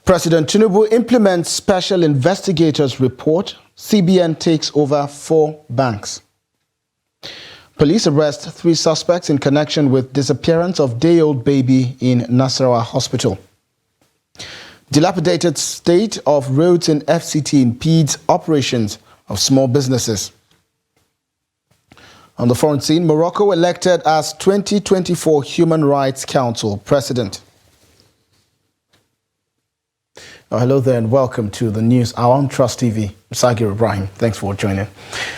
President Tinubu implements special investigators report. CBN takes over 4 banks. Police arrest 3 suspects in connection with disappearance of day-old baby in Nasarawa Hospital. Dilapidated state of roads in FCT impedes operations of small businesses. On the foreign scene, Morocco elected as 2024 Human Rights Council president. Hello there and welcome to the News Hour on Trust TV. Sagir Ibrahim, thanks for joining.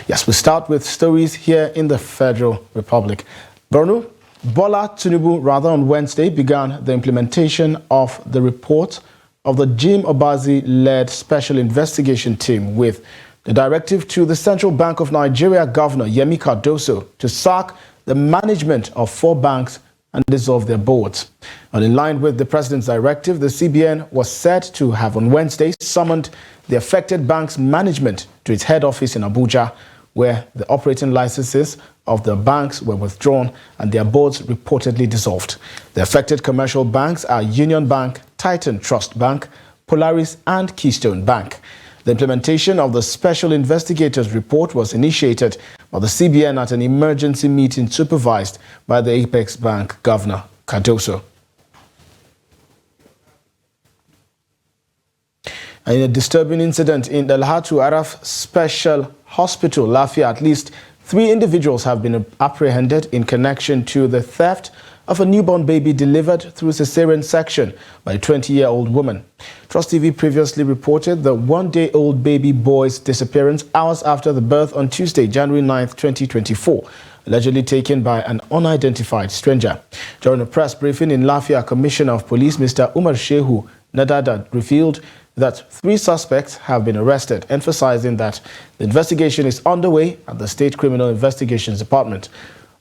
Yes, we start with stories here in the Federal Republic. Bola Tinubu, on Wednesday, began the implementation of the report of the Jim Obazi-led special investigation team with the directive to the Central Bank of Nigeria Governor Yemi Cardoso to sack the management of 4 banks and dissolve their boards. And in line with the president's directive, the CBN was said to have on Wednesday summoned the affected bank's management to its head office in Abuja, where the operating licenses of the banks were withdrawn and their boards reportedly dissolved. The affected commercial banks are Union Bank, Titan Trust Bank, Polaris and Keystone Bank. The implementation of the Special Investigators Report was initiated by the CBN at an emergency meeting supervised by the Apex Bank Governor Cardoso. In a disturbing incident in the Lahatu Araf Special Hospital, Lafia, at least 3 individuals have been apprehended in connection to the theft of a newborn baby delivered through cesarean section by a 20-year-old woman. Trust TV previously reported the 1-day-old baby boy's disappearance hours after the birth on Tuesday, January 9th, 2024, allegedly taken by an unidentified stranger. During a press briefing in Lafia, Commissioner of Police Mr. Umar Shehu Nadada revealed that 3 suspects have been arrested, emphasizing that the investigation is underway at the State Criminal Investigations Department.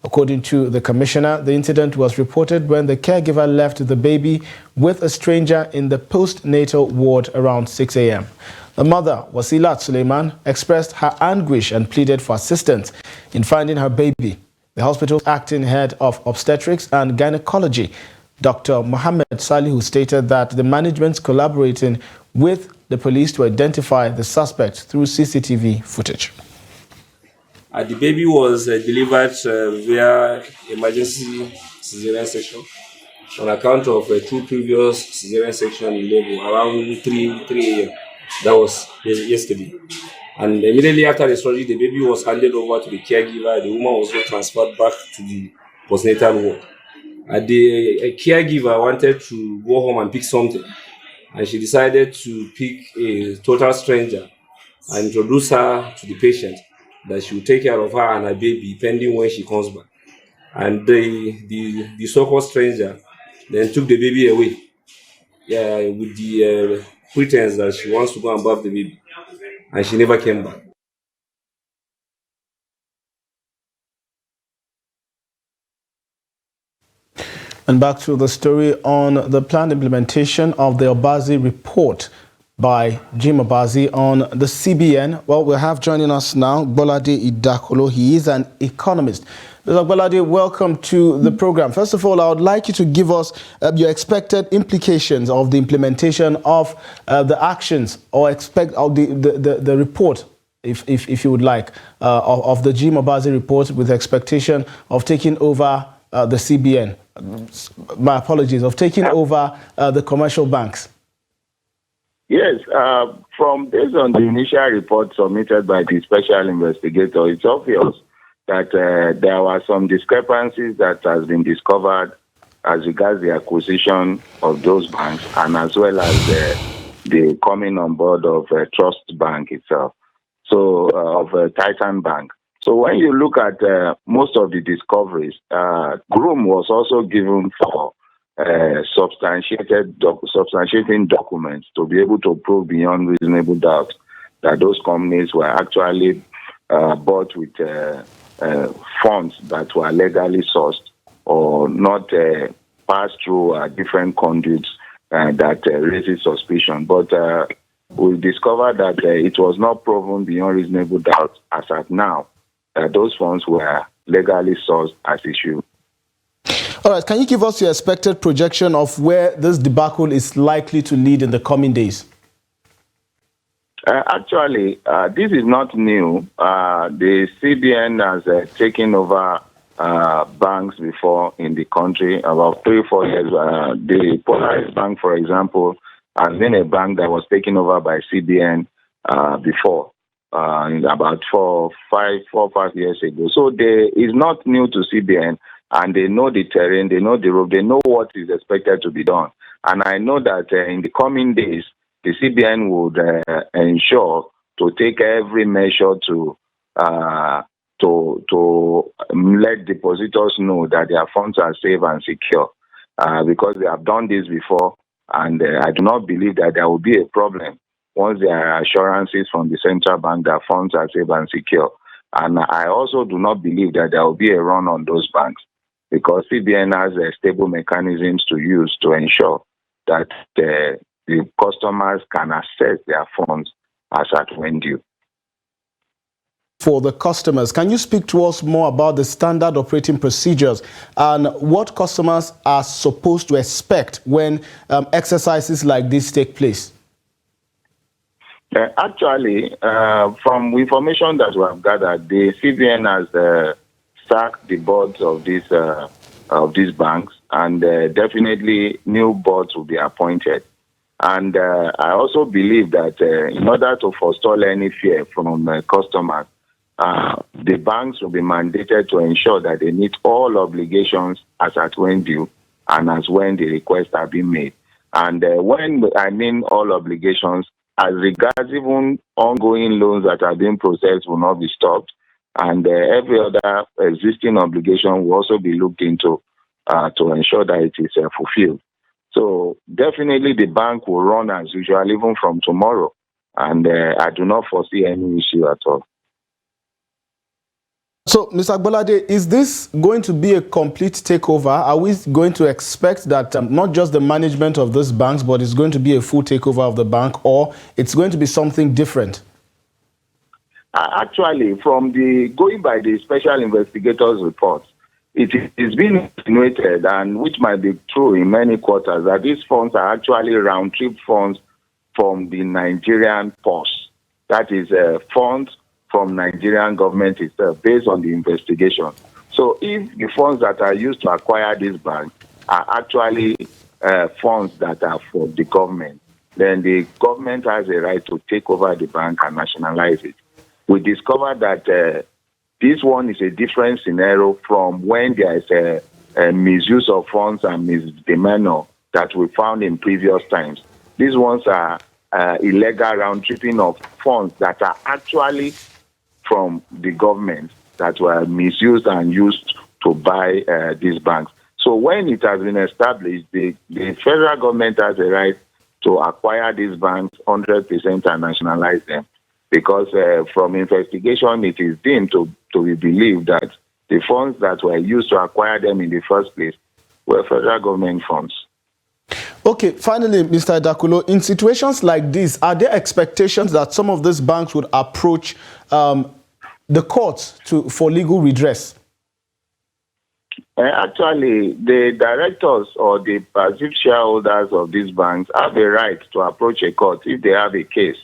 According to the commissioner, the incident was reported when the caregiver left the baby with a stranger in the postnatal ward around 6 a.m. The mother, Wasilat Suleiman, expressed her anguish and pleaded for assistance in finding her baby. The hospital's acting head of obstetrics and gynecology, Dr. Mohammed Salihu, stated that the management's collaborating with the police to identify the suspect through CCTV footage. The baby was delivered via emergency cesarean section on account of 2 previous cesarean section in labor around 3 a.m. That was yesterday. And immediately after the surgery, the baby was handed over to the caregiver. The woman was transferred back to the postnatal ward. The caregiver wanted to go home and pick something, and she decided to pick a total stranger and introduce her to the patient, that she will take care of her and her baby pending when she comes back. And the so-called stranger then took the baby away, with the pretense that she wants to go and bath the baby, and she never came back. And back to the story on the planned implementation of the Obazi report by Jim Obazi on the CBN. Well, we have joining us now Bolade Idakolo. He is an economist. Mr. Bolade, welcome to the program. First of all, I would like you to give us your expected implications of the implementation of the actions or the report, if you would like, of the Jim Obazi report, with the expectation of taking over the CBN. My apologies, of taking over the commercial banks. Yes, based on the initial report submitted by the special investigator, it's obvious that there were some discrepancies that has been discovered as regards the acquisition of those banks, and as well as the coming on board of Trust Bank itself, so of Titan Bank. So when you look at most of the discoveries, groom was also given for substantiating documents to be able to prove beyond reasonable doubt that those companies were actually bought with funds that were legally sourced or not passed through different conduits that raises suspicion. But we discovered that it was not proven beyond reasonable doubt as at now that those funds were legally sourced as issued. All right, can you give us your expected projection of where this debacle is likely to lead in the coming days? Actually, this is not new. The CBN has taken over banks before in the country about 3-4 years. The Polaris Bank, for example, has been a bank that was taken over by CBN before, about 4 or 5 years ago. So it's not new to CBN, and they know the terrain, they know the road, they know what is expected to be done. And I know that in the coming days, the CBN would ensure to take every measure to let depositors know that their funds are safe and secure, because they have done this before, and I do not believe that there will be a problem once there are assurances from the central bank that funds are safe and secure. And I also do not believe that there will be a run on those banks, because CBN has stable mechanisms to use to ensure that the customers can access their funds as at when due. For the customers, can you speak to us more about the standard operating procedures and what customers are supposed to expect when exercises like this take place? Actually, from information that we have gathered, the CBN has sacked the boards of these banks, and definitely new boards will be appointed. And I also believe that in order to forestall any fear from customers, the banks will be mandated to ensure that they meet all obligations as at when due and as when the requests are being made. And when I mean all obligations, as regards even ongoing loans that are being processed will not be stopped, and every other existing obligation will also be looked into to ensure that it is fulfilled. So definitely the bank will run as usual even from tomorrow, and I do not foresee any issue at all. So, Mr. Agbolade, is this going to be a complete takeover? Are we going to expect that not just the management of these banks, but it's going to be a full takeover of the bank, or it's going to be something different? Actually, from going by the special investigators' reports, it is being insinuated, and which might be true in many quarters, that these funds are actually round-trip funds from the Nigerian purse. That is funds from Nigerian government itself, based on the investigation. So if the funds that are used to acquire this bank are actually funds that are for the government, then the government has a right to take over the bank and nationalize it. We discovered that this one is a different scenario from when there is a misuse of funds and misdemeanor that we found in previous times. These ones are illegal round-tripping of funds that are actually from the government that were misused and used to buy these banks. So when it has been established, the federal government has a right to acquire these banks 100% and nationalize them, because from investigation, it is deemed to be believed that the funds that were used to acquire them in the first place were federal government funds. Okay, finally, Mr. Dakulo, in situations like this, are there expectations that some of these banks would approach the courts for legal redress? Actually, the directors or the passive shareholders of these banks have a right to approach a court if they have a case.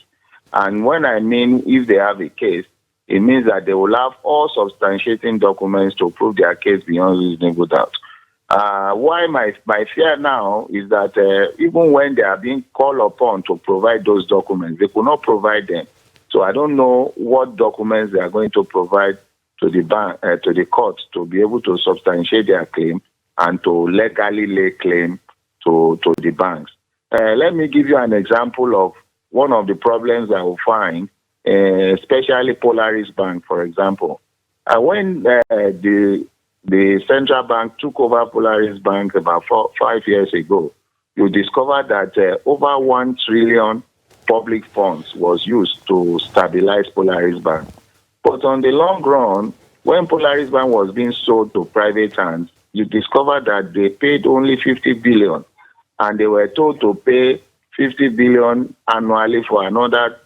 And when I mean if they have a case, it means that they will have all substantiating documents to prove their case beyond reasonable doubt. Why my fear now is that even when they are being called upon to provide those documents, they could not provide them. So I don't know what documents they are going to provide to the bank, to the court, to be able to substantiate their claim and to legally lay claim to the banks. Let me give you an example of one of the problems I will find, especially Polaris Bank, for example. When the central bank took over Polaris Bank about 5 years ago, you discovered that over 1 trillion public funds was used to stabilize Polaris Bank. But on the long run, when Polaris Bank was being sold to private hands, you discovered that they paid only 50 billion, and they were told to pay 50 billion annually for another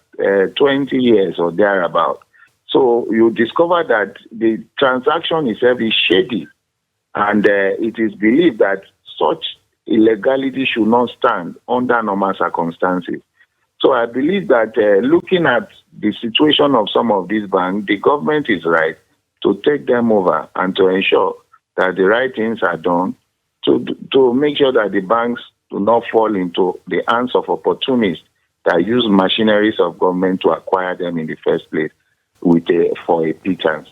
20 years or thereabout. So you discover that the transaction itself is shady. And it is believed that such illegality should not stand under normal circumstances. So I believe that looking at the situation of some of these banks, the government is right to take them over and to ensure that the right things are done to make sure that the banks do not fall into the hands of opportunists that use machineries of government to acquire them in the first place for a pittance.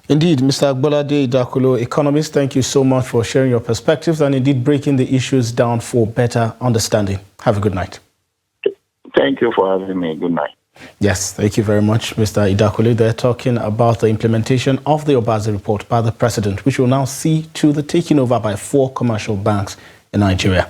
Indeed, Mr. Agbolade Idakulo, economist, thank you so much for sharing your perspectives and indeed breaking the issues down for better understanding. Have a good night. Thank you for having me. Good night. Yes, thank you very much, Mr. Idakulo. They're talking about the implementation of the Obaze report by the president, which will now see to the taking over by 4 commercial banks in Nigeria.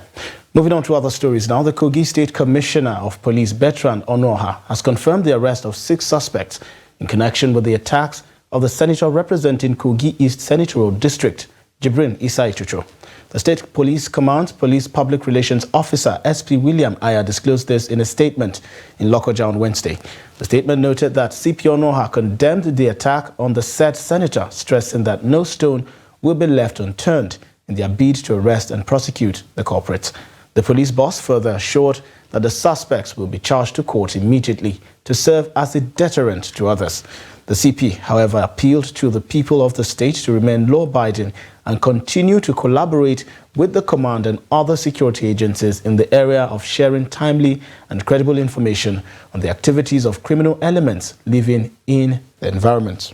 Moving on to other stories now, the Kogi State Commissioner of Police, Bertrand Onoha, has confirmed the arrest of 6 suspects in connection with the attacks of the senator representing Kogi East Senatorial District, Jibrin Isai Chucho. The State Police Command's Police Public Relations Officer, SP William Aya, disclosed this in a statement in Lokoja on Wednesday. The statement noted that CP Onoha condemned the attack on the said senator, stressing that no stone will be left unturned in their bid to arrest and prosecute the culprits. The police boss further assured that the suspects will be charged to court immediately to serve as a deterrent to others. The CP, however, appealed to the people of the state to remain law-abiding and continue to collaborate with the command and other security agencies in the area of sharing timely and credible information on the activities of criminal elements living in the environment.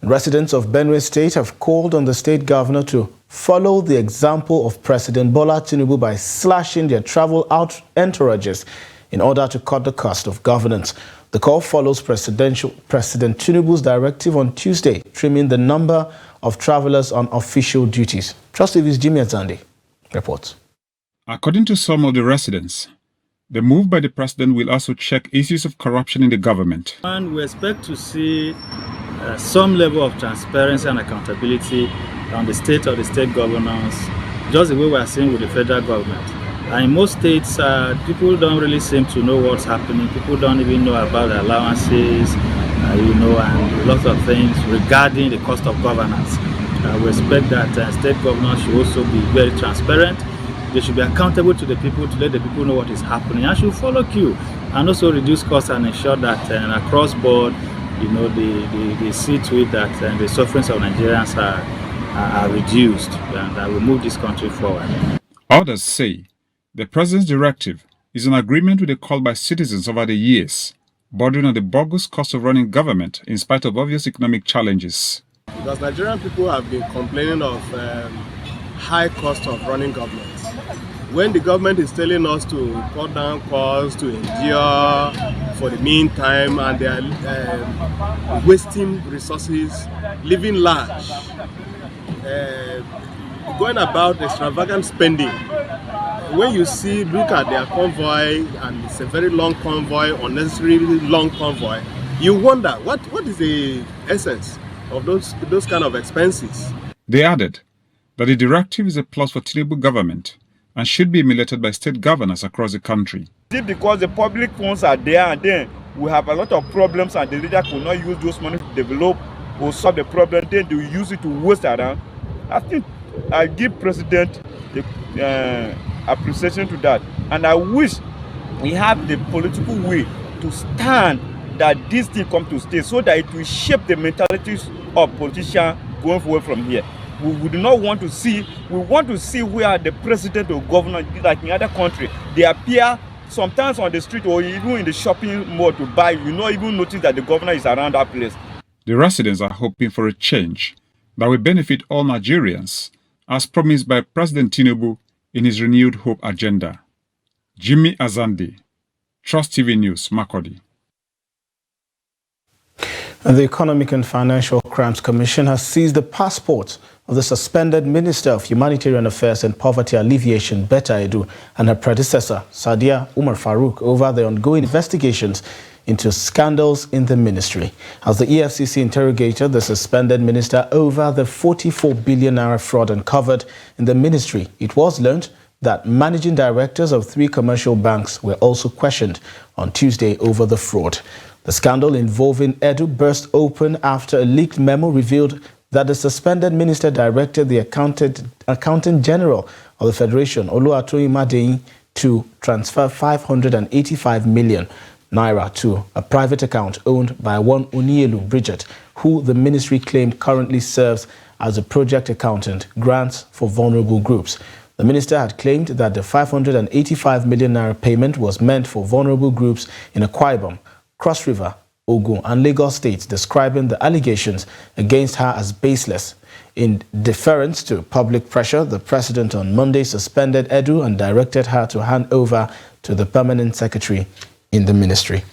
Residents of Benue State have called on the state governor to follow the example of President Bola Tinubu by slashing their travel out entourages in order to cut the cost of governance. The call follows President Tinubu's directive on Tuesday, trimming the number of travelers on official duties. Trust TV's Jimmy Azandi reports. According to some of the residents, the move by the president will also check issues of corruption in the government. And we expect to see some level of transparency and accountability on the state of the state governance, just the way we are seeing with the federal government. And in most states, people don't really seem to know what's happening. People don't even know about the allowances, and lots of things regarding the cost of governance. We expect that state governors should also be very transparent. They should be accountable to the people to let the people know what is happening and should follow queue and also reduce costs and ensure that across board, they see to it that the sufferings of Nigerians are reduced and that will move this country forward. Others say the president's directive is in agreement with the call by citizens over the years, bordering on the bogus cost of running government in spite of obvious economic challenges. Because Nigerian people have been complaining of high cost of running government. When the government is telling us to cut down costs, to endure for the meantime, and they are wasting resources, living large, going about extravagant spending. When you look at their convoy, and it's a very long convoy, unnecessarily long convoy, you wonder what is the essence of those kind of expenses. They added that the directive is a plus for Tinubu government and should be emulated by state governors across the country. Is it because the public funds are there and then we have a lot of problems and the leader could not use those money to develop or solve the problem, then they will use it to waste around? I think I give President the appreciation to that, and I wish we have the political will to stand that this thing come to stay so that it will shape the mentalities of politicians going forward from here. We do not want to see, we want to see where the president or governor, like in other countries, they appear sometimes on the street or even in the shopping mall to buy, you not even notice that the governor is around that place. The residents are hoping for a change that will benefit all Nigerians, as promised by President Tinubu in his renewed hope agenda. Jimmy Azandi, Trust TV News, Makurdi. And the Economic and Financial Crimes Commission has seized the passport of the suspended Minister of Humanitarian Affairs and Poverty Alleviation, Betta Edu, and her predecessor, Sadia Umar Farouk, over the ongoing investigations into scandals in the ministry. As the EFCC interrogated the suspended minister over the 44 billion naira fraud uncovered in the ministry, it was learned that managing directors of 3 commercial banks were also questioned on Tuesday over the fraud. The scandal involving Edu burst open after a leaked memo revealed that the suspended minister directed the Accountant General of the Federation, Oluwatoyin Madeyin, to transfer 585 million naira to a private account owned by one Onielu Bridget, who the ministry claimed currently serves as a project accountant, grants for vulnerable groups. The minister had claimed that the 585 million naira payment was meant for vulnerable groups in Akwa Ibom, Cross River, Ugwu and Lagos states, describing the allegations against her as baseless. In deference to public pressure, the president on Monday suspended Edu and directed her to hand over to the permanent secretary in the ministry.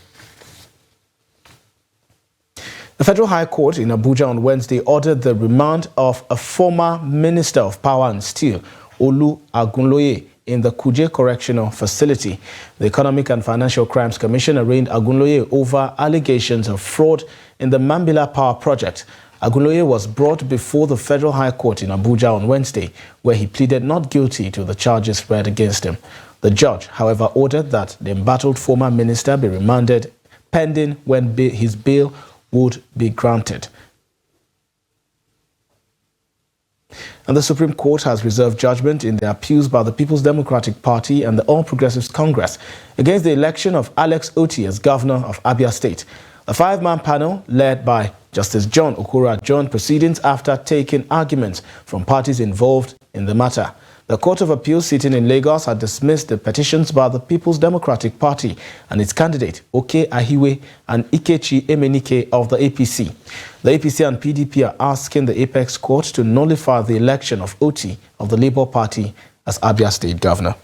The Federal High Court in Abuja on Wednesday ordered the remand of a former Minister of Power and Steel, Olu Agunloye, in the Kuje Correctional Facility. The Economic and Financial Crimes Commission arraigned Agunloye over allegations of fraud in the Mambila Power Project. Agunloye was brought before the Federal High Court in Abuja on Wednesday, where he pleaded not guilty to the charges read against him. The judge, however, ordered that the embattled former minister be remanded pending when his bail would be granted. And the Supreme Court has reserved judgment in the appeals by the People's Democratic Party and the All Progressives Congress against the election of Alex Otti as governor of Abia State. A five-man panel led by Justice John Okura adjourned proceedings after taking arguments from parties involved in the matter. The Court of Appeal sitting in Lagos had dismissed the petitions by the People's Democratic Party and its candidate, Oke Ahiwe and Ikechi Emenike of the APC. The APC and PDP are asking the Apex Court to nullify the election of Otti of the Labour Party as Abia State Governor.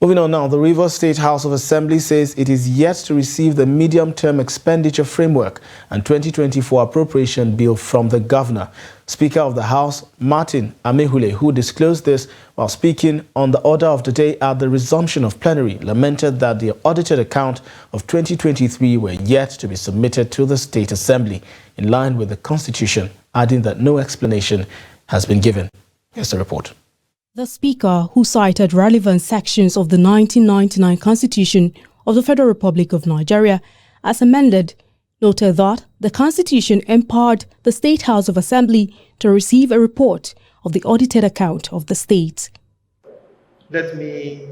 Moving on now, the Rivers State House of Assembly says it is yet to receive the medium-term expenditure framework and 2024 appropriation bill from the governor. Speaker of the House, Martin Amehule, who disclosed this while speaking on the order of the day at the resumption of plenary, lamented that the audited account of 2023 were yet to be submitted to the State Assembly, in line with the Constitution, adding that no explanation has been given. Here's the report. The Speaker, who cited relevant sections of the 1999 Constitution of the Federal Republic of Nigeria as amended, noted that the Constitution empowered the State House of Assembly to receive a report of the audited account of the state. Let me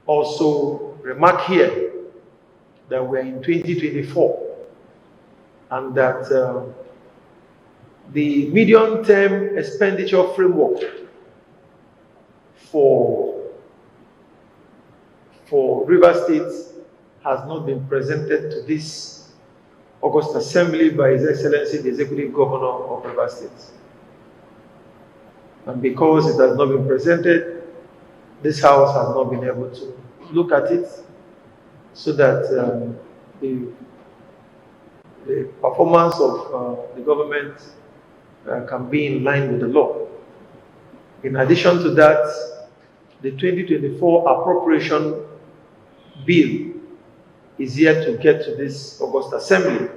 also remark here that we're in 2024 and that the medium-term expenditure framework for River State has not been presented to this August Assembly by His Excellency the Executive Governor of River State. And because it has not been presented, this House has not been able to look at it so that the performance of the government can be in line with the law. In addition to that, the 2024 appropriation bill is yet to get to this August Assembly.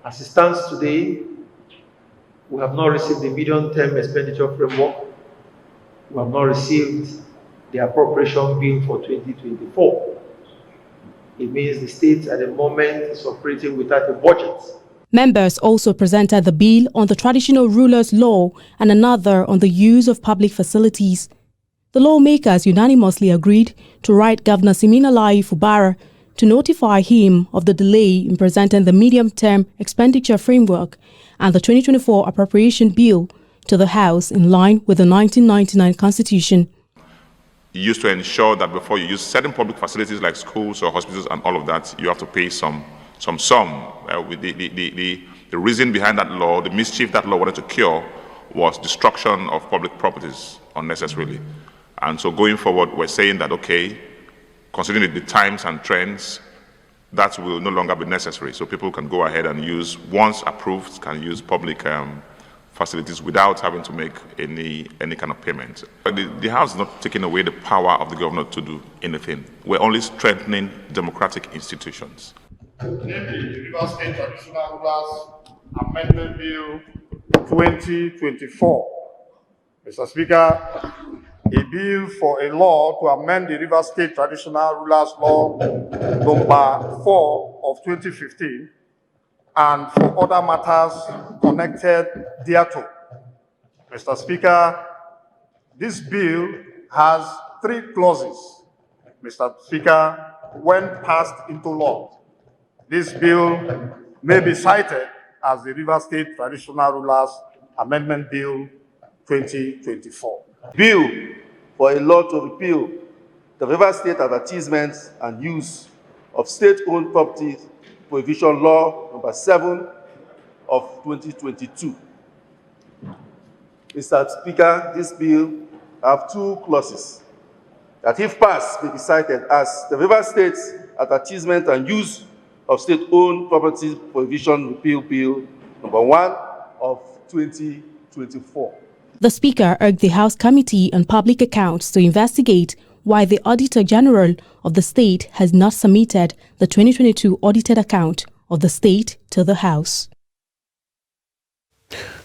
As it stands today, we have not received the medium-term expenditure framework. We have not received the appropriation bill for 2024. It means the state at the moment is operating without a budget. Members also presented the bill on the traditional rulers' law and another on the use of public facilities. The lawmakers unanimously agreed to write Governor Siminalayi Fubara to notify him of the delay in presenting the medium-term expenditure framework and the 2024 appropriation bill to the House in line with the 1999 Constitution. You used to ensure that before you use certain public facilities like schools or hospitals and all of that, you have to pay some sum. With the reason behind that law, the mischief that law wanted to cure was destruction of public properties unnecessarily. And so going forward, we're saying that, okay, considering the times and trends, that will no longer be necessary. So people can go ahead and use, once approved, can use public facilities without having to make any kind of payment. But the House is not taking away the power of the governor to do anything. We're only strengthening democratic institutions. The River State Traditional Rulers Amendment Bill 2024. Mr. Speaker, a bill for a law to amend the River State Traditional Rulers Law number 4 of 2015 and for other matters connected thereto. Mr. Speaker, this bill has 3 clauses. Mr. Speaker, when passed into law, this bill may be cited as the Rivers State Traditional Rulers Amendment Bill 2024. Bill for a law to repeal the Rivers State Advertisements and Use of State-Owned Property Prohibition Law number 7 of 2022. Mr. Speaker, this bill have 2 clauses that, if passed, may be cited as the Rivers State Advertisement and Use of State-Owned Property Prohibition Repeal Bill number 1 of 2024. The Speaker urged the House Committee on Public Accounts to investigate why the Auditor General of the state has not submitted the 2022 audited account of the state to the House.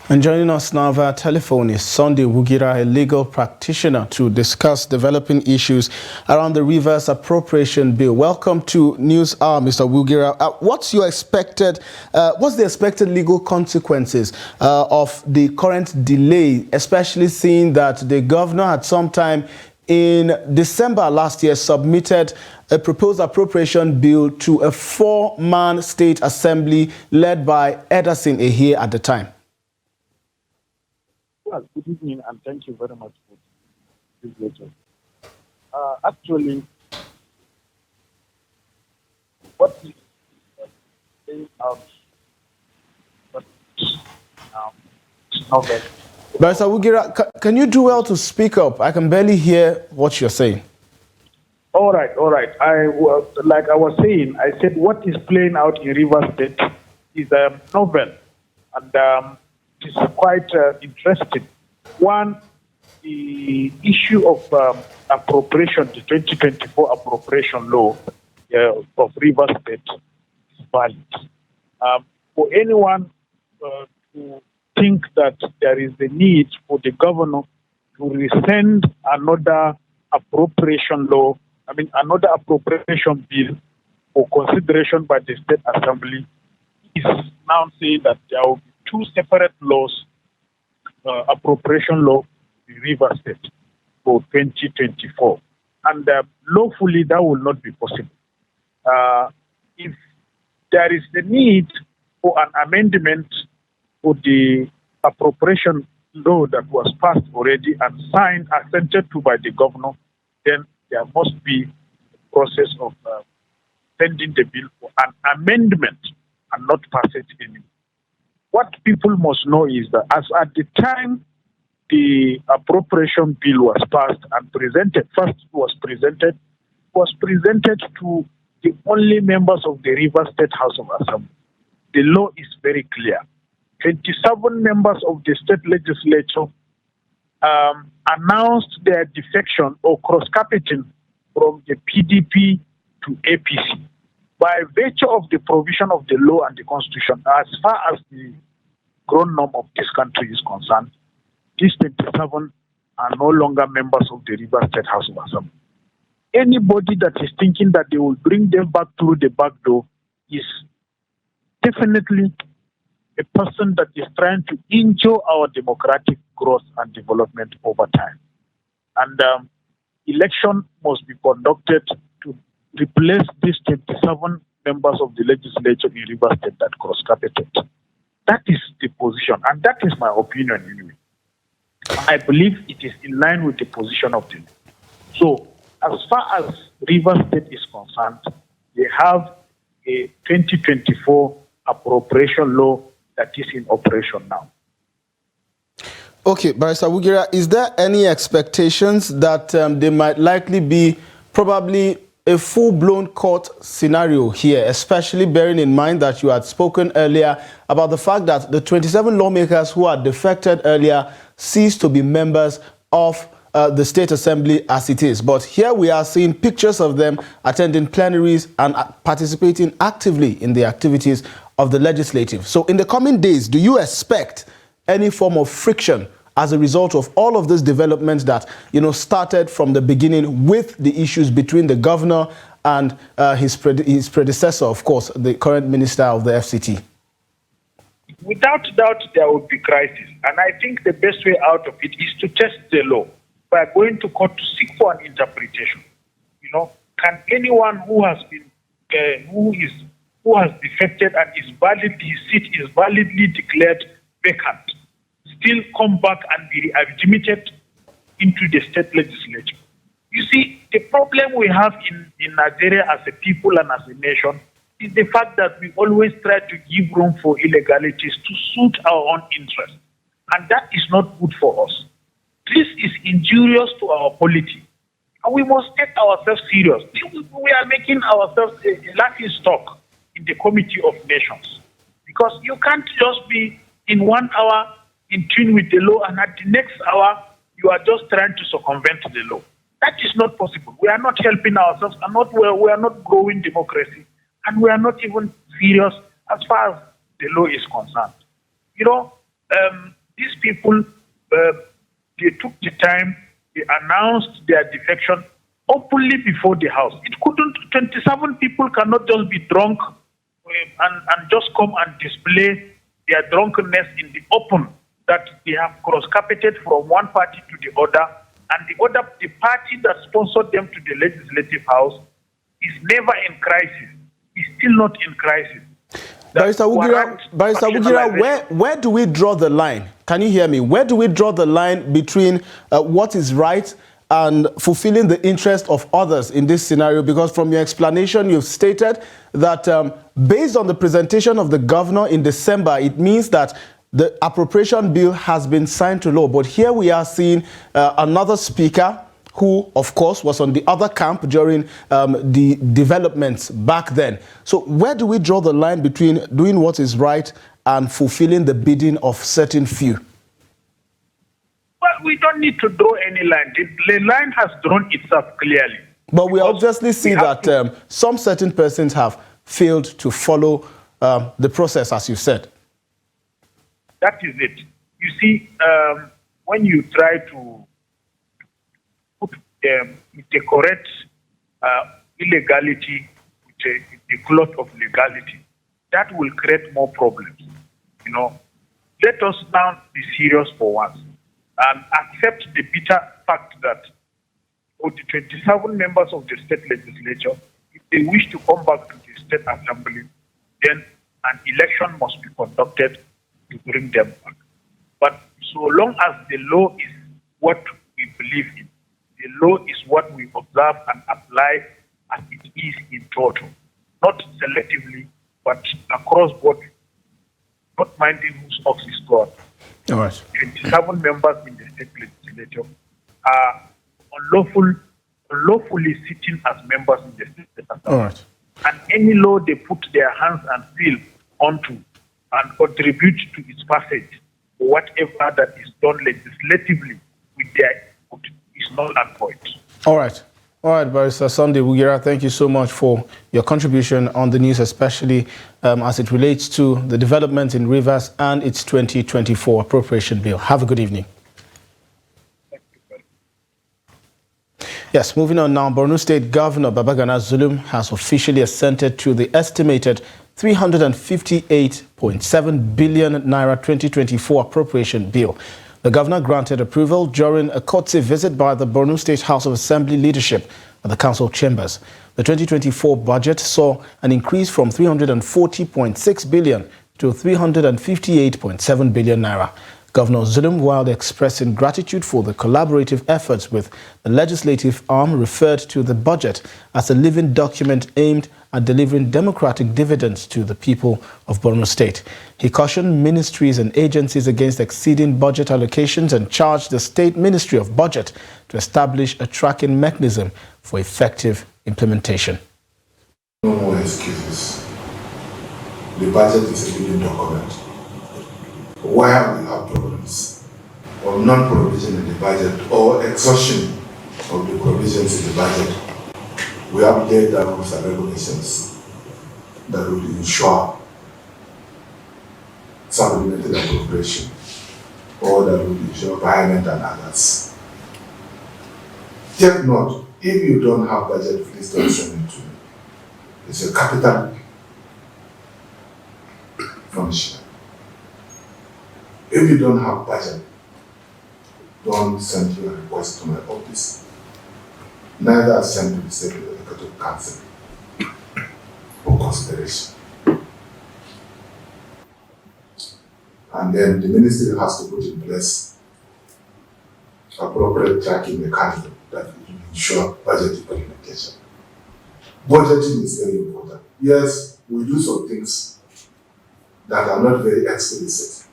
And joining us now via telephone is Sunday Wugira, a legal practitioner, to discuss developing issues around the Rivers Appropriation Bill. Welcome to News Hour, Mr. Wugira. What's the expected legal consequences of the current delay, especially seeing that the governor had sometime in December last year submitted a proposed appropriation bill to a 4-man state assembly led by Ederson Ehie at the time? Well, good evening, and thank you very much for this lecture. Actually, what is playing out now is not very. Barrister Wugira, can you do well to speak up? I can barely hear what you're saying. All right. Like I was saying, I said what is playing out in Rivers State is novel, and it's quite interesting. One, the issue of appropriation, the 2024 appropriation law of Rivers State is valid. For anyone to think that there is the need for the governor to rescind another appropriation law, another appropriation bill for consideration by the State Assembly, is now saying that there will be 2 separate laws, appropriation law in Rivers State for 2024. And lawfully, that will not be possible. If there is the need for an amendment for the appropriation law that was passed already and signed, assented to by the governor, then there must be a process of sending the bill for an amendment and not pass it anymore. What people must know is that as at the time the appropriation bill was passed and presented to the only members of the Rivers State House of Assembly. The law is very clear. 27 members of the state legislature announced their defection or cross-carpeting from the PDP to APC. By virtue of the provision of the law and the constitution, as far as the grown norm of this country is concerned, these 27 are no longer members of the Rivers State House of Assembly. Anybody that is thinking that they will bring them back through the back door is definitely a person that is trying to injure our democratic growth and development over time. And election must be conducted to replace these 27 members of the legislature in Rivers State that cross-carpeted. That is the position, and that is my opinion anyway. I believe it is in line with the position of the law. So, as far as Rivers State is concerned, they have a 2024 appropriation law that is in operation now. Okay, Barrister Wugira, is there any expectations that there might likely be probably a full-blown court scenario here, especially bearing in mind that you had spoken earlier about the fact that the 27 lawmakers who had defected earlier ceased to be members of the State Assembly as it is. But here we are seeing pictures of them attending plenaries and participating actively in the activities of the legislative. So in the coming days, do you expect any form of friction as a result of all of this developments that, started from the beginning with the issues between the governor and his predecessor, of course, the current minister of the FCT? without doubt there will be crisis. And I think the best way out of it is to test the law by going to court to seek for an interpretation. You know, can anyone who has been, who has defected and his seat is validly declared vacant, still come back and be admitted into the state legislature? You see, the problem we have in Nigeria as a people and as a nation is the fact that we always try to give room for illegalities to suit our own interests. And that is not good for us. This is injurious to our polity. And we must take ourselves serious. We are making ourselves a laughing stock in the Committee of Nations. Because you can't just be in 1 hour in tune with the law and at the next hour you are just trying to circumvent the law. That is not possible. We are not helping ourselves, and we are not growing democracy, and we are not even serious as far as the law is concerned. You know, these people, they took the time, they announced their defection openly before the House. It couldn't, 27 people cannot just be drunk and just come and display their drunkenness in the open, that they have cross-carpeted from one party to the other, and the party that sponsored them to the Legislative House is never in crisis, is still not in crisis. Barrister Wugira, where do we draw the line? Can you hear me? Where do we draw the line between what is right and fulfilling the interest of others in this scenario? Because from your explanation, you've stated that based on the presentation of the governor in December, it means that the appropriation bill has been signed to law. But here we are seeing another speaker who, of course, was on the other camp during the developments back then. So where do we draw the line between doing what is right and fulfilling the bidding of certain few? Well, we don't need to draw any line. The line has drawn itself clearly. But we obviously see that some certain persons have failed to follow the process, as you said. That is it. You see, when you try to put the correct illegality with a cloth of legality, that will create more problems. You know, let us now be serious for once and accept the bitter fact that for the 27 members of the state legislature, if they wish to come back to the state assembly, then an election must be conducted to bring them back. But so long as the law is what we believe in, the law is what we observe and apply as it is in total, not selectively, but across board, not minding whose ox is God. All right. 27 members in the state legislature are unlawfully sitting as members in the state assembly. All right. And any law they put their hands and seal onto and contribute to its passage, whatever that is done legislatively with their input is null and void. All right. All right, Barrister Sunday Wugira, thank you so much for your contribution on the news, especially as it relates to the development in Rivers and its 2024 appropriation bill. Have a good evening. Yes, moving on now, Boru State Governor Babagana Zulum has officially assented to the estimated 358.7 billion naira 2024 appropriation bill. The governor granted approval during a courtesy visit by the Boru State House of Assembly leadership at the council chambers. The 2024 budget saw an increase from 340.6 billion to 358.7 billion naira. Governor Zulum, while expressing gratitude for the collaborative efforts with the legislative arm, referred to the budget as a living document aimed at delivering democratic dividends to the people of Boru State. He cautioned ministries and agencies against exceeding budget allocations and charged the State Ministry of Budget to establish a tracking mechanism for effective implementation. No more excuses. The budget is a living document. Where we have problems or non-provision in the budget or exhaustion of the provisions in the budget, we have laid down rules and regulations that will ensure supplemental appropriation or that will ensure environment and others. Take note, if you don't have budget, please don't send it to me. It's a capital function. If you don't have budget, don't send your request to my office. Neither send to the state executive council for consideration. And then the ministry has to put in place appropriate tracking mechanism that will ensure budget implementation. Budgeting is very important. Yes, we do some things that are not very explicit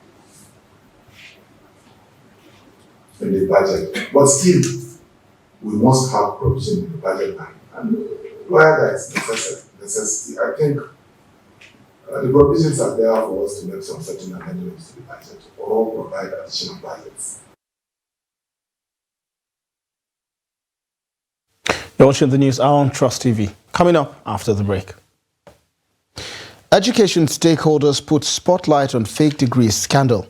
in the budget, but still, we must have provision in the budget line. And where there is necessity, I think the provisions are there for us to make some certain amendments to the budget or provide additional budgets. You're watching the news hour on Trust TV. Coming up after the break. Education stakeholders put spotlight on fake degrees scandal.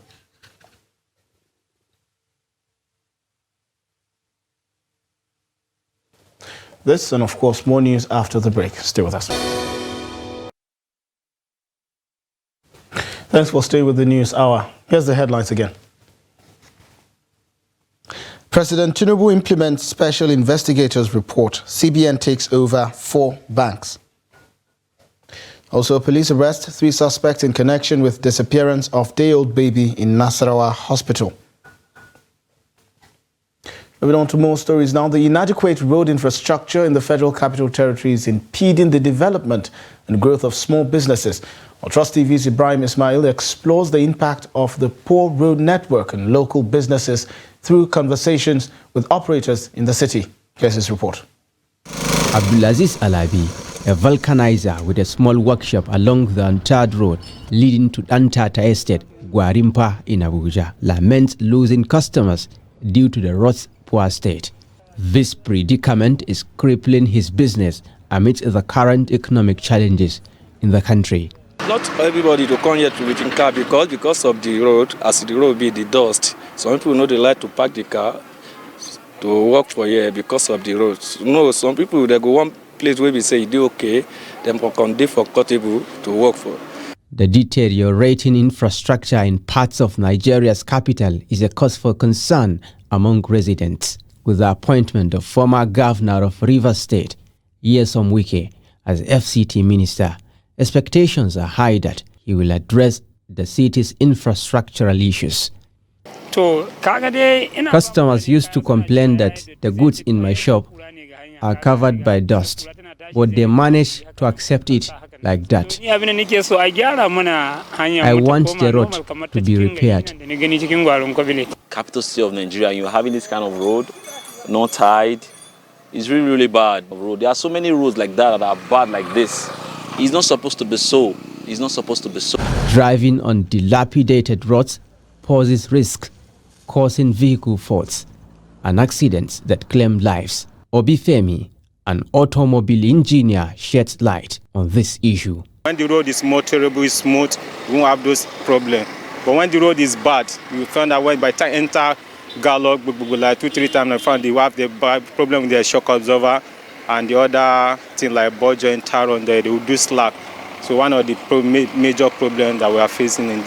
This and of course more news after the break. Stay with us. Thanks for staying with the news hour. Here's the headlines again. President Tinubu implements special investigators report. CBN takes over 4 banks. Also, police arrest 3 suspects in connection with disappearance of day-old baby in Nasarawa Hospital. Moving on to more stories now. The inadequate road infrastructure in the Federal Capital Territory is impeding the development and growth of small businesses. Well, Trust TV's Ibrahim Ismail explores the impact of the poor road network on local businesses through conversations with operators in the city. Here's his report. Abdulaziz Alabi, a vulcanizer with a small workshop along the Antad Road leading to Antata Estate, Gwarimpa in Abuja, laments losing customers due to the road's poor state. This predicament is crippling his business amidst the current economic challenges in the country. Not everybody to come here to waiting car because of the road, as the road be the dust. Some people know they like to park the car to work for here because of the roads. No, some people they go one place where we say you do okay, then can be comfortable to work for. The deteriorating infrastructure in parts of Nigeria's capital is a cause for concern among residents. With the appointment of former governor of Rivers State, Nyesom Wike, as FCT minister, expectations are high that he will address the city's infrastructural issues. Customers used to complain that the goods in my shop are covered by dust, but they manage to accept it like that. I want the road to be repaired. Capital city of Nigeria, you're having this kind of road, not tied. It's really, really bad. There are so many roads like that are bad like this. It's not supposed to be so. It's not supposed to be so. Driving on dilapidated roads poses risk, causing vehicle faults and accidents that claim lives. Obifemi, an automobile engineer, sheds light on this issue. When the road is more terrible, it's smooth, we won't have those problems. But when the road is bad, you find that when by the time enter Gallop, like 2-3 times, I found they have the problem with their shock absorber and the other thing like ball joint tar on there, they will do slack. So one of the major problems that we are facing in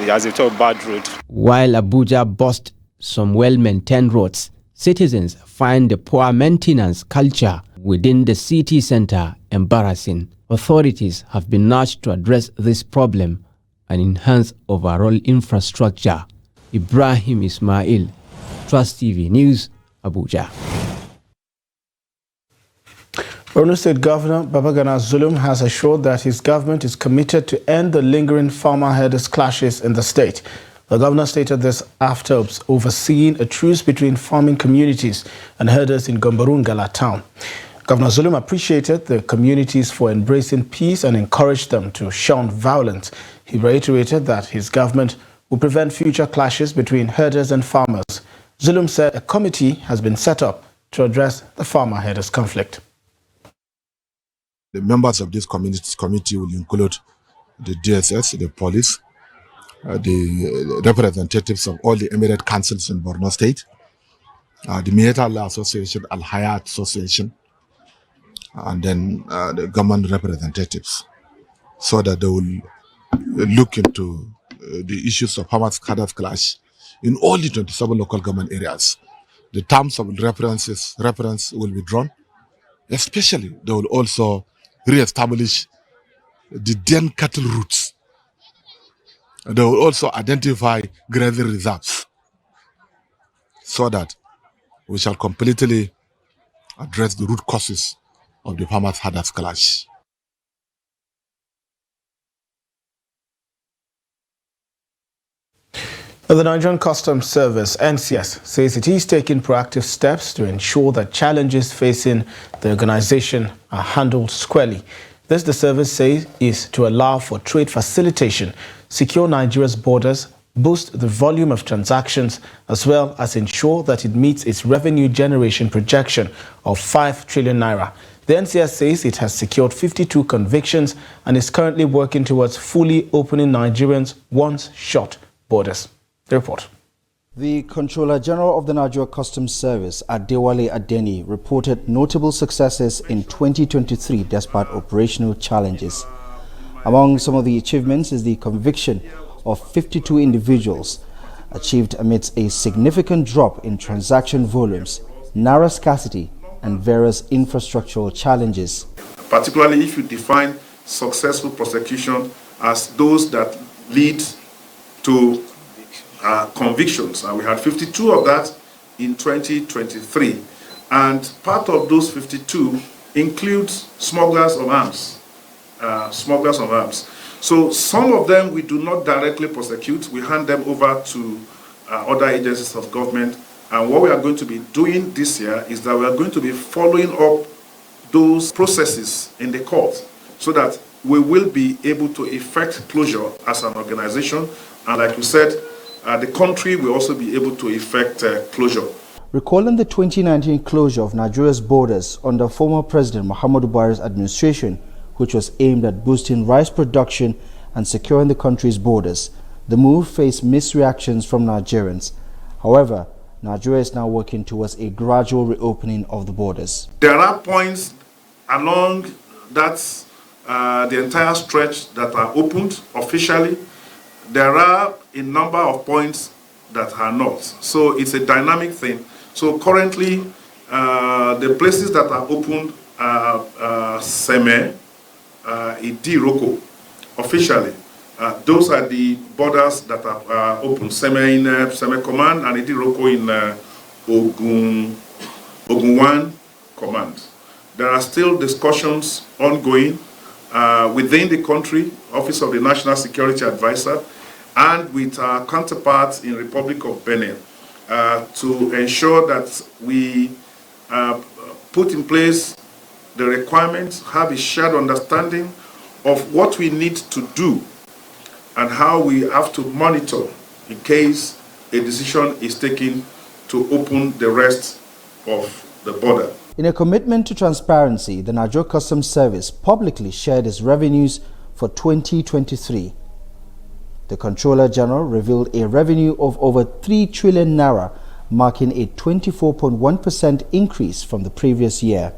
as a top bad road. While Abuja boasts some well-maintained roads, citizens find the poor maintenance culture within the city center embarrassing. Authorities have been urged to address this problem and enhance overall infrastructure. Ibrahim Ismail, Trust TV News, Abuja. Boru State Governor Babagana Zulum has assured that his government is committed to end the lingering farmer-herders clashes in the state. The governor stated this after overseeing a truce between farming communities and herders in Gomborungala town. Governor Zulum appreciated the communities for embracing peace and encouraged them to shun violence. He reiterated that his government will prevent future clashes between herders and farmers. Zulum said a committee has been set up to address the farmer-herders conflict. The members of this committee will include the DSS, the police, the representatives of all the emirate councils in Borno State, the Military Law Association, Al-Hayat Association, and then the government representatives, so that they will look into the issues of farmers-herders clash in all the 27 local government areas. The terms of reference will be drawn. Especially, they will also re-establish the den cattle routes. They will also identify grazing reserves so that we shall completely address the root causes of the farmers-herders clash. The Nigerian Customs Service, NCS, says it is taking proactive steps to ensure that challenges facing the organization are handled squarely. This, the service says, is to allow for trade facilitation, secure Nigeria's borders, boost the volume of transactions, as well as ensure that it meets its revenue generation projection of 5 trillion naira. The NCS says it has secured 52 convictions and is currently working towards fully opening Nigerians' once-shut borders. The report. The Controller General of the Nigeria Customs Service, Adewale Adeni, reported notable successes in 2023 despite operational challenges. Among some of the achievements is the conviction of 52 individuals, achieved amidst a significant drop in transaction volumes, naira scarcity, and various infrastructural challenges. Particularly if you define successful prosecution as those that lead to convictions, and we had 52 of that in 2023, and part of those 52 includes smugglers of arms. So some of them we do not directly prosecute, we hand them over to other agencies of government, and what we are going to be doing this year is that we are going to be following up those processes in the court so that we will be able to effect closure as an organization, and like you said, the country will also be able to effect closure. Recalling the 2019 closure of Nigeria's borders under former President Muhammadu Buhari's administration, which was aimed at boosting rice production and securing the country's borders, the move faced mixed reactions from Nigerians. However, Nigeria is now working towards a gradual reopening of the borders. There are points along that the entire stretch that are opened officially. There are a number of points that are not. So it's a dynamic thing. So currently, the places that are opened are Seme, Idiroko, officially. Those are the borders that are open. Seme in Seme Command and Idiroko in Ogun 1 Command. There are still discussions ongoing within the country, Office of the National Security Advisor, and with our counterparts in Republic of Benue to ensure that we put in place the requirements, have a shared understanding of what we need to do and how we have to monitor in case a decision is taken to open the rest of the border. In a commitment to transparency, the Nigeria Customs Service publicly shared its revenues for 2023. The Controller General revealed a revenue of over 3 trillion naira, marking a 24.1% increase from the previous year.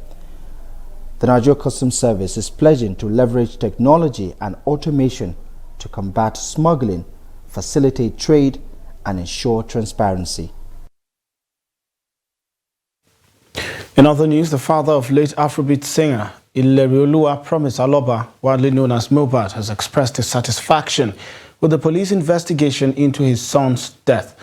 The Nigeria Customs Service is pledging to leverage technology and automation to combat smuggling, facilitate trade, and ensure transparency. In other news, the father of late Afrobeat singer Ilerioluwa Promise Aloba, widely known as Mohbad, has expressed his satisfaction with the police investigation into his son's death.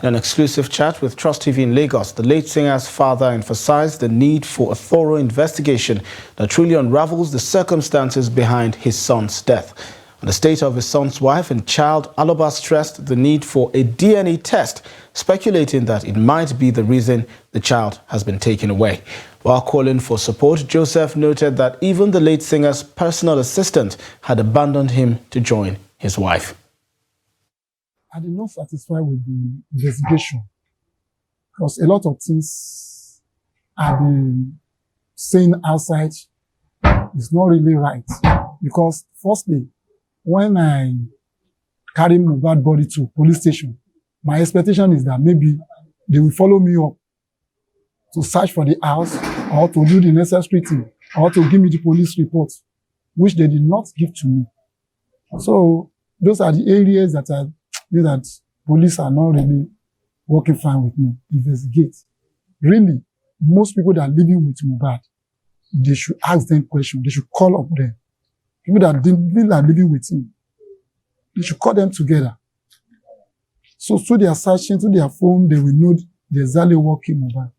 In an exclusive chat with Trust TV in Lagos, the late singer's father emphasized the need for a thorough investigation that truly unravels the circumstances behind his son's death. On the state of his son's wife and child, Aloba stressed the need for a DNA test, speculating that it might be the reason the child has been taken away. While calling for support, Joseph noted that even the late singer's personal assistant had abandoned him to join his wife. I did not satisfy with the investigation because a lot of things I've been saying outside is not really right. Because firstly, when I carry Mohbad body to police station, my expectation is that maybe they will follow me up to search for the house or to do the necessary thing or to give me the police report, which they did not give to me. So those are the areas that police are not really working fine with me. Investigate. Really, most people that are living with Mohbad, they should ask them questions. They should call up them. People that are living with him, they should call them together. So they are searching through their phone, they will know the exactly working Mohbad.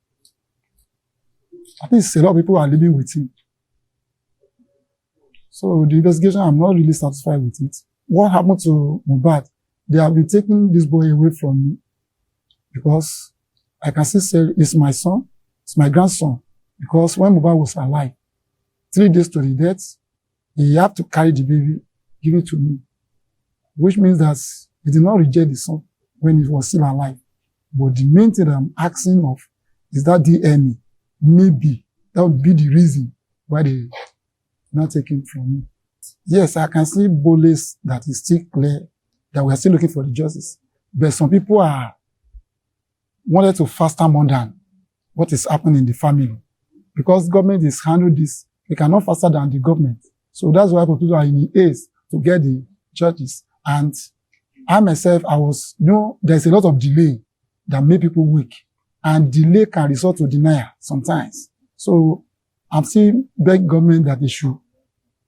At least a lot of people are living with him. So the investigation, I'm not really satisfied with it. What happened to Mohbad? They have been taking this boy away from me because I can still say it's my son, it's my grandson. Because when Mohbad was alive, 3 days to the death, he had to carry the baby, give it to me, which means that he did not reject the son when he was still alive. But the main thing that I'm asking of is that DNA. Maybe that would be the reason why they not taking from me. Yes, I can see bullets that is still clear, that we are still looking for the justice. But some people are wanted to faster more than what is happening in the family. Because government is handling this, they cannot faster than the government. So that's why people are in the haste to get the judges. And I myself, there's a lot of delay that make people weak. And delay can result to denial sometimes. So I'm still begging government that they should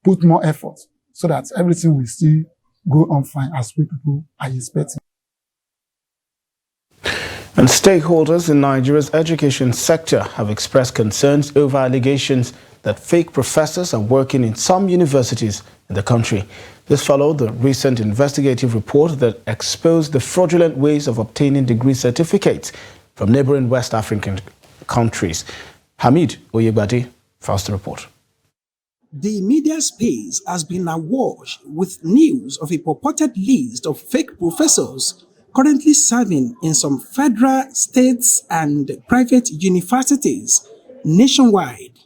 put more effort so that everything will still go on fine as people are expecting. And stakeholders in Nigeria's education sector have expressed concerns over allegations that fake professors are working in some universities in the country. This followed the recent investigative report that exposed the fraudulent ways of obtaining degree certificates from neighboring West African countries. Hamid Oyegbade files the report. The media space has been awash with news of a purported list of fake professors currently serving in some federal, states, and private universities nationwide.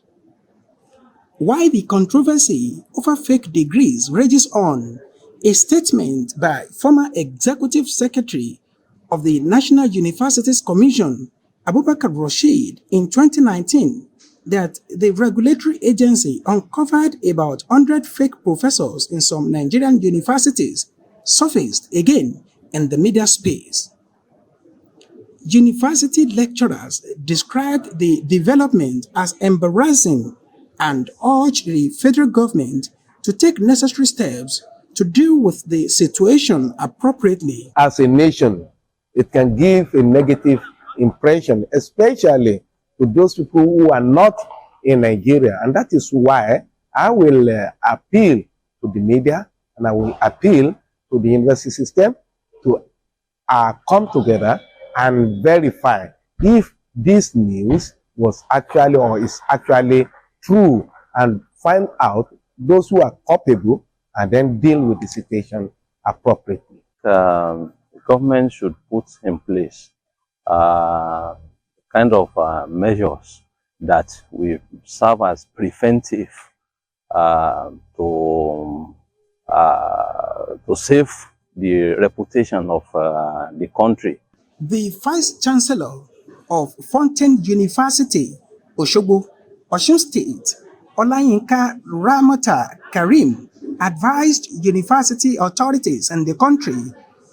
Why the controversy over fake degrees rages on, a statement by former Executive Secretary of the National Universities Commission, Abubakar Rashid, in 2019, that the regulatory agency uncovered about 100 fake professors in some Nigerian universities surfaced again in the media space. University lecturers described the development as embarrassing and urged the federal government to take necessary steps to deal with the situation appropriately. As a nation, it can give a negative impression, especially to those people who are not in Nigeria. And that is why I will appeal to the media and I will appeal to the university system to come together and verify if this news was actually or is actually true and find out those who are culpable and then deal with the situation appropriately. The government should put in place kind of measures that will serve as preventive to save the reputation of the country. The Vice Chancellor of Fountain University, Osogbo, Osun State, Olayinka Ramota Karim, advised university authorities in the country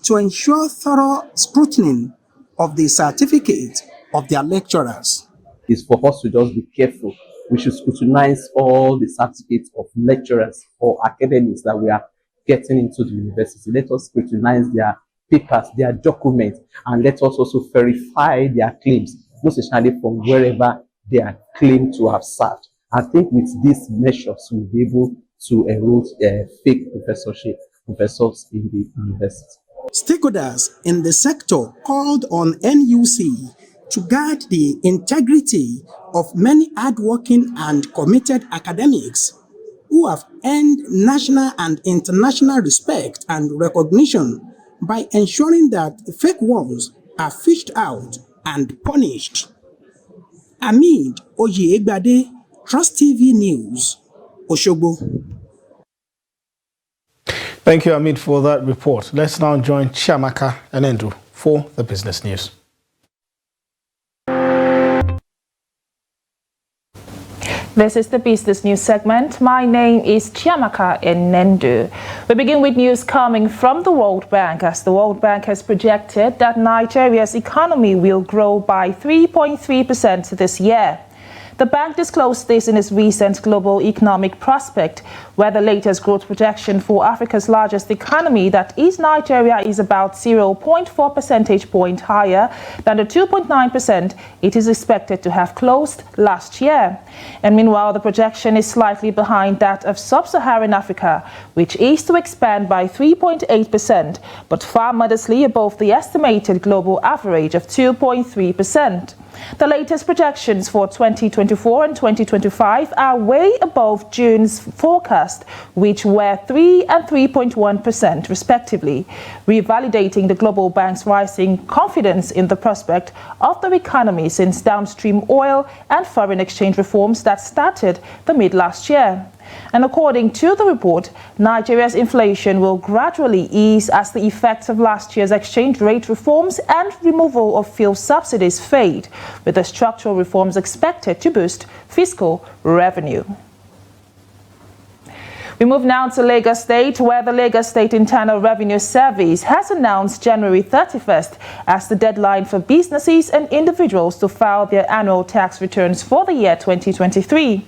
to ensure thorough scrutiny of the certificate of their lecturers. It's for us to just be careful. We should scrutinize all the certificates of lecturers or academics that we are getting into the university. Let us scrutinize their papers, their documents, and let us also verify their claims, most especially from wherever they are claimed to have served. I think with these measures, we'll be able to erode fake professors in the university. Stakeholders in the sector called on NUC to guard the integrity of many hardworking and committed academics who have earned national and international respect and recognition by ensuring that fake ones are fished out and punished. Hamid Oyegbade, Trust TV News, Osogbo. Thank you, Hamid, for that report. Let's now join Chiamaka and Andrew for the business news. This is the Business News segment. My name is Chiamaka Enendu. We begin with news coming from the World Bank, as the World Bank has projected that Nigeria's economy will grow by 3.3% this year. The bank disclosed this in its recent Global Economic Prospect, where the latest growth projection for Africa's largest economy, that is Nigeria, is about 0.4 percentage point higher than the 2.9% it is expected to have closed last year. And meanwhile, the projection is slightly behind that of Sub-Saharan Africa, which is to expand by 3.8%, but far modestly above the estimated global average of 2.3%. The latest projections for 2024 and 2025 are way above June's forecast, which were 3 and 3.1% respectively, revalidating the Global Bank's rising confidence in the prospect of the economy since downstream oil and foreign exchange reforms that started the mid last year. And according to the report, Nigeria's inflation will gradually ease as the effects of last year's exchange rate reforms and removal of fuel subsidies fade, with the structural reforms expected to boost fiscal revenue. We move now to Lagos State, where the Lagos State Internal Revenue Service has announced January 31st as the deadline for businesses and individuals to file their annual tax returns for the year 2023.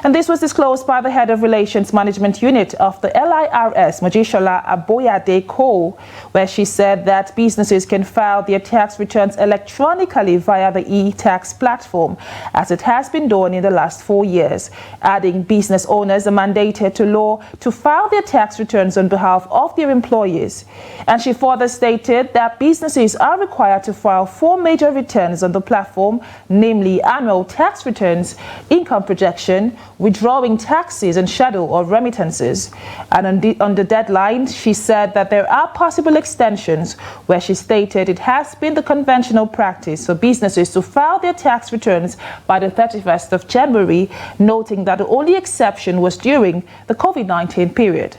And this was disclosed by the head of Relations Management Unit of the LIRS, Mojisola Aboyade Cole, where she said that businesses can file their tax returns electronically via the e-tax platform, as it has been done in the last 4 years, adding business owners are mandated to law to file their tax returns on behalf of their employees. And she further stated that businesses are required to file 4 major returns on the platform, namely annual tax returns, income projection, withdrawing taxes and schedule of remittances. And on the deadline, she said that there are possible extensions, where she stated it has been the conventional practice for businesses to file their tax returns by the 31st of January, noting that the only exception was during the COVID-19 period.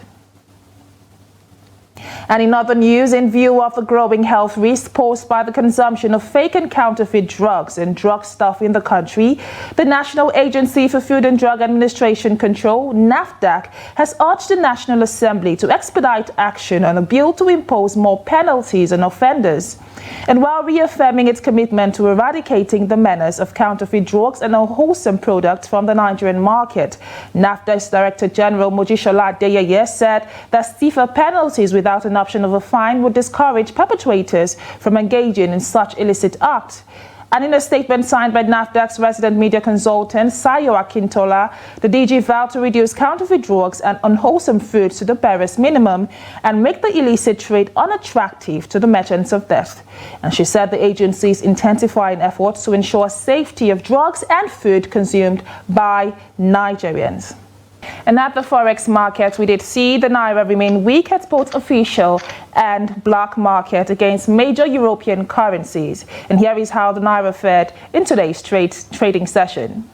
And in other news, in view of the growing health risk posed by the consumption of fake and counterfeit drugs and drug stuff in the country, the National Agency for Food and Drug Administration Control, NAFDAC, has urged the National Assembly to expedite action on a bill to impose more penalties on offenders. And while reaffirming its commitment to eradicating the menace of counterfeit drugs and unwholesome products from the Nigerian market, NAFDAC's Director General Mojisola Adeyeye said that stiffer penalties without an option of a fine would discourage perpetrators from engaging in such illicit acts. And in a statement signed by NAFDAC's resident media consultant, Sayo Akintola, the DG vowed to reduce counterfeit drugs and unwholesome foods to the barest minimum and make the illicit trade unattractive to the merchants of death. And she said the agency is intensifying efforts to ensure safety of drugs and food consumed by Nigerians. And at the forex market, we did see the Naira remain weak at both official and black market against major European currencies. And here is how the Naira fared in today's trading session.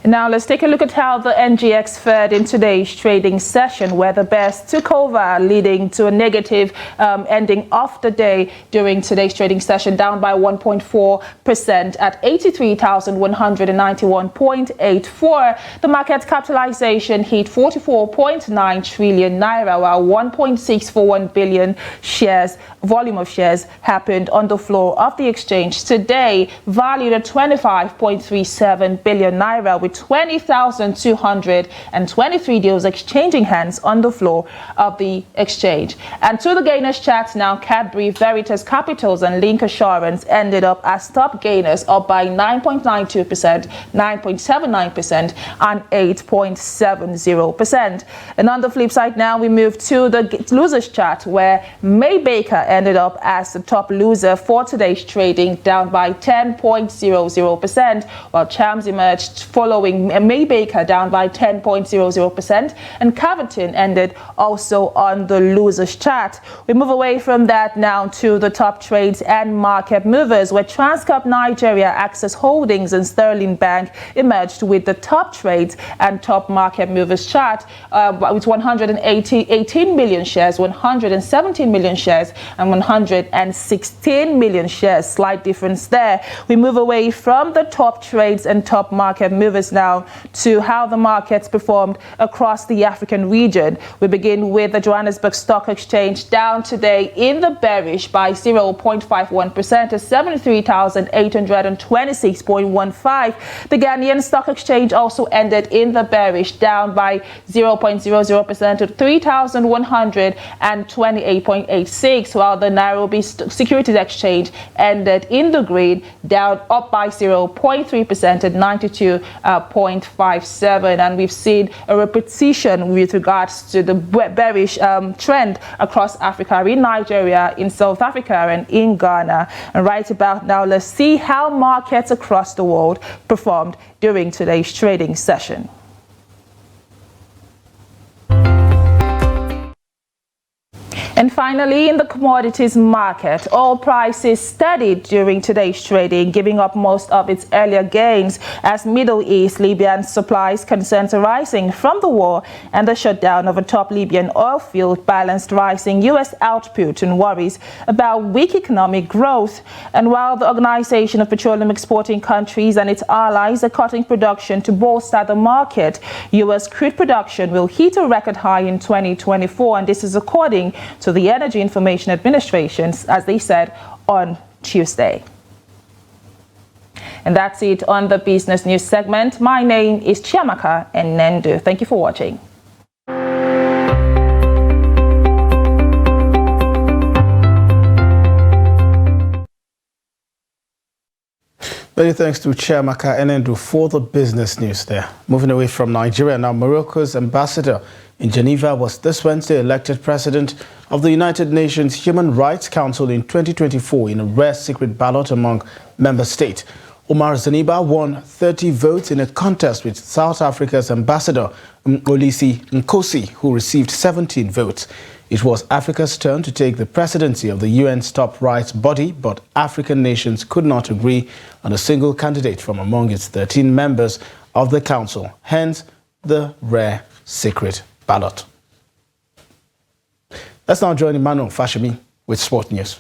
Now let's take a look at how the NGX fared in today's trading session, where the bears took over, leading to a negative ending of the day during today's trading session, down by 1.4% at 83,191.84. The market capitalization hit 44.9 trillion naira, while 1.641 billion shares, volume of shares, happened on the floor of the exchange today, valued at 25.37 billion naira, with 20,223 deals exchanging hands on the floor of the exchange. And to the gainers charts now, Cadbury, Veritas Capitals and Link Assurance ended up as top gainers, up by 9.92%, 9.79% and 8.70%. And on the flip side now, we move to the losers chart, where May Baker ended up as the top loser for today's trading, down by 10.00%, while Chams emerged following May Baker, down by 10.00%, and Cavington ended also on the losers chart. We move away from that now to the top trades and market movers, where Transcorp Nigeria, Access Holdings and Sterling Bank emerged with the top trades and top market movers chart, with 118 million shares, 117 million shares and 116 million shares. Slight difference there. We move away from the top trades and top market movers focus now to how the markets performed across the African region. We begin with the Johannesburg Stock Exchange, down today in the bearish by 0.51% to 73,826.15. The Ghanaian Stock Exchange also ended in the bearish, down by 0.00% to 3,128.86, while the Nairobi Securities Exchange ended in the green, down up by 0.3% at 92.57. And we've seen a repetition with regards to the bearish trend across Africa, in Nigeria, in South Africa, and in Ghana. And right about now, let's see how markets across the world performed during today's trading session. And finally, in the commodities market, oil prices steadied during today's trading, giving up most of its earlier gains as Middle East Libyan supplies concerns arising from the war and the shutdown of a top Libyan oil field balanced rising U.S. output and worries about weak economic growth. And while the Organization of Petroleum Exporting Countries and its allies are cutting production to bolster the market, U.S. crude production will hit a record high in 2024, and this is according to the Energy Information Administration, as they said on Tuesday. And that's it on the business news segment. My name is Chiamaka Nendu. Thank you for watching. Many thanks to Chiamaka Nendu for the business news there. Moving away from Nigeria now, Morocco's ambassador in Geneva was this Wednesday elected president of the United Nations Human Rights Council in 2024 in a rare secret ballot among member states. Omar Zaniba won 30 votes in a contest with South Africa's ambassador Mkolisi Nkosi, who received 17 votes. It was Africa's turn to take the presidency of the UN's top rights body, but African nations could not agree on a single candidate from among its 13 members of the council, hence the rare secret ballot. Let's now join Emmanuel Fashimi with Sport News.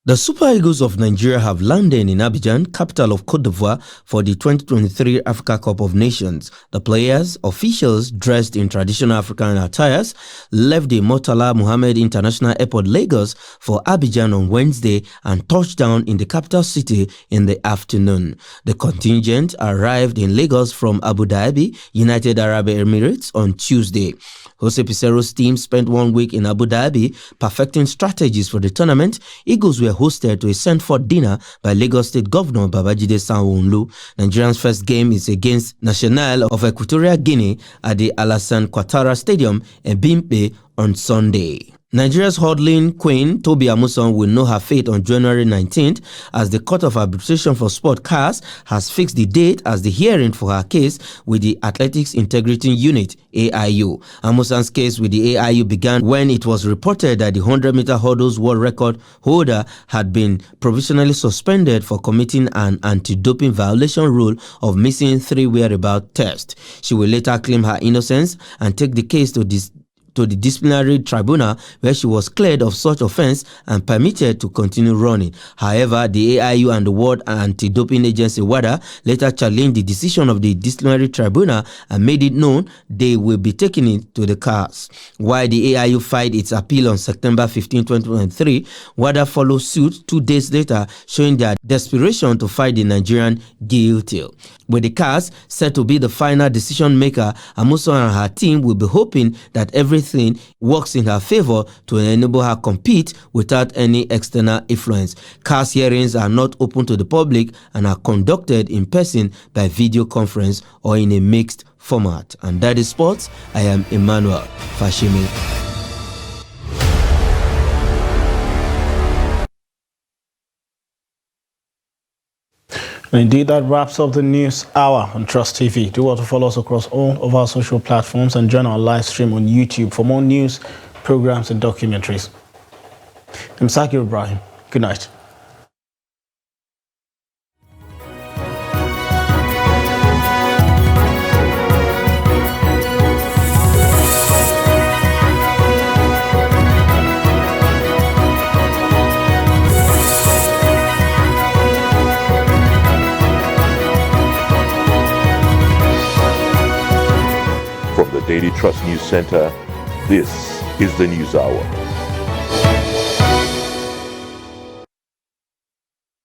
The Super Eagles of Nigeria have landed in Abidjan, capital of Côte d'Ivoire, for the 2023 Africa Cup of Nations. The players, officials dressed in traditional African attires, left the Murtala Muhammed International Airport, Lagos, for Abidjan on Wednesday and touched down in the capital city in the afternoon. The contingent arrived in Lagos from Abu Dhabi, United Arab Emirates, on Tuesday. Jose Pizarro's team spent 1 week in Abu Dhabi perfecting strategies for the tournament. Eagles were hosted to a sent-for dinner by Lagos State Governor Babajide Sanwo-Olu. Nigeria's first game is against National of Equatorial Guinea at the Alassane Ouattara Stadium in Bimpe on Sunday. Nigeria's hurdling queen, Toby Amusan, will know her fate on January 19th as the Court of Arbitration for Sport (CAS) has fixed the date as the hearing for her case with the Athletics Integrity Unit, AIU. Amusan's case with the AIU began when it was reported that the 100-meter hurdles world record holder had been provisionally suspended for committing an anti-doping violation rule of missing 3 whereabout tests. She will later claim her innocence and take the case to the disciplinary tribunal, where she was cleared of such offense and permitted to continue running. However, the AIU and the World Anti-Doping Agency WADA later challenged the decision of the disciplinary tribunal and made it known they will be taking it to the CAS. While the AIU filed its appeal on September 15, 2023, WADA followed suit 2 days later, showing their desperation to find the Nigerian guilty. With the CAS set to be the final decision maker, Amusan and her team will be hoping that everything works in her favor to enable her compete without any external influence. CAS hearings are not open to the public and are conducted in person by video conference or in a mixed format. And that is sports. I am Emmanuel Fashimi. Indeed, that wraps up the news hour on Trust TV. Do want to follow us across all of our social platforms and join our live stream on YouTube for more news, programs and documentaries. I'm Sakir Ibrahim. Good night. Daily Trust News Center, this is the News Hour.